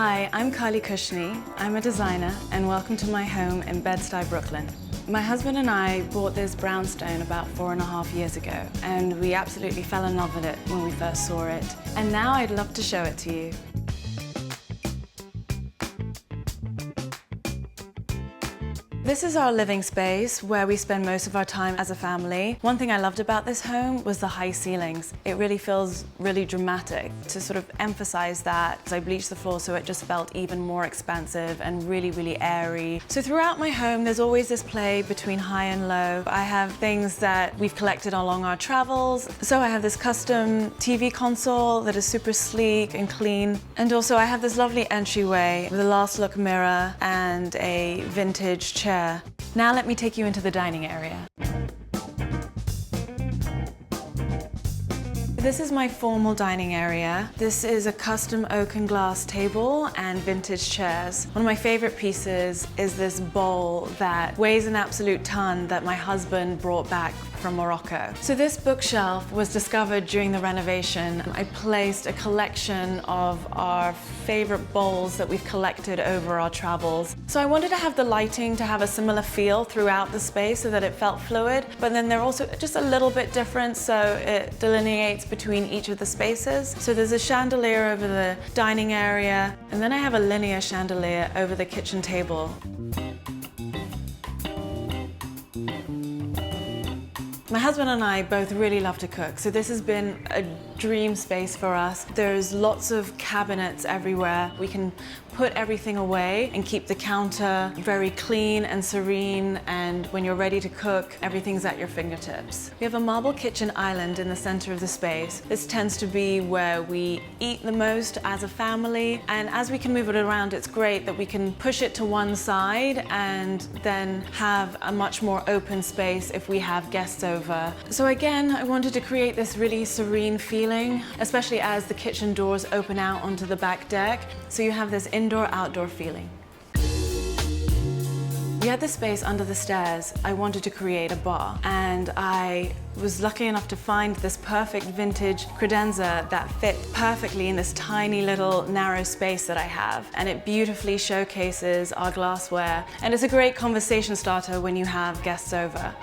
Hi, I'm Cushnie. I'm a designer and welcome to my home in Bed-Stuy, Brooklyn. My husband and I bought this brownstone about 4.5 years ago and we absolutely fell in love with it when we first saw it. And now I'd love to show it to you. This is our living space where we spend most of our time as a family. One thing I loved about this home was the high ceilings. It really feels really dramatic. To sort of emphasize that, I bleached the floor so it just felt even more expansive and really, really airy. So throughout my home, there's always this play between high and low. I have things that we've collected along our travels. So I have this custom TV console that is super sleek and clean. And also I have this lovely entryway with a last look mirror and a vintage chair. Now let me take you into the dining area. This is my formal dining area. This is a custom oak and glass table and vintage chairs. One of my favorite pieces is this bowl that weighs an absolute ton that my husband brought back from Morocco. So this bookshelf was discovered during the renovation. I placed a collection of our favorite bowls that we've collected over our travels. So I wanted to have the lighting to have a similar feel throughout the space so that it felt fluid, but then they're also just a little bit different so it delineates between each of the spaces. So there's a chandelier over the dining area, and then I have a linear chandelier over the kitchen table. My husband and I both really love to cook, so this has been a dream space for us. There's lots of cabinets everywhere. We can put everything away and keep the counter very clean and serene, and when you're ready to cook, everything's at your fingertips. We have a marble kitchen island in the center of the space. This tends to be where we eat the most as a family, and as we can move it around, it's great that we can push it to one side and then have a much more open space if we have guests over. So again, I wanted to create this really serene feeling, especially as the kitchen doors open out onto the back deck, so you have this indoor-outdoor feeling. We had this space under the stairs. I wanted to create a bar, and I was lucky enough to find this perfect vintage credenza that fit perfectly in this tiny little narrow space that I have, and it beautifully showcases our glassware, and it's a great conversation starter when you have guests over.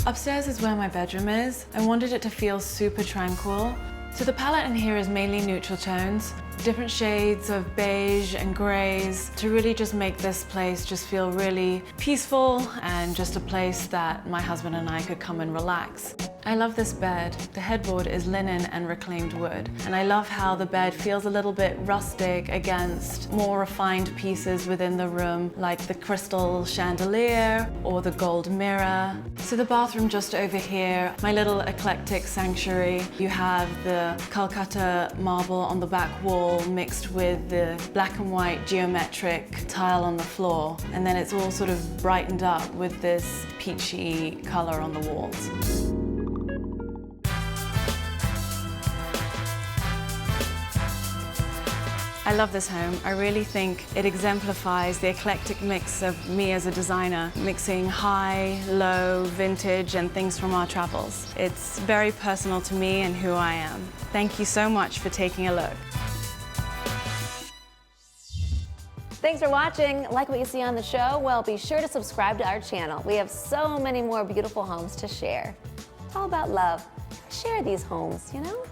Upstairs is where my bedroom is. I wanted it to feel super tranquil. So the palette in here is mainly neutral tones, different shades of beige and grays to really just make this place just feel really peaceful and just a place that my husband and I could come and relax. I love this bed. The headboard is linen and reclaimed wood, and I love how the bed feels a little bit rustic against more refined pieces within the room, like the crystal chandelier or the gold mirror. So the bathroom just over here, my little eclectic sanctuary. You have the Calcutta marble on the back wall mixed with the black and white geometric tile on the floor, and then it's all sort of brightened up with this peachy color on the walls. I love this home. I really think it exemplifies the eclectic mix of me as a designer, mixing high, low, vintage, and things from our travels. It's very personal to me and who I am. Thank you so much for taking a look. Thanks for watching. Like what you see on the show? Well, be sure to subscribe to our channel. We have so many more beautiful homes to share. It's all about love. Share these homes, you know?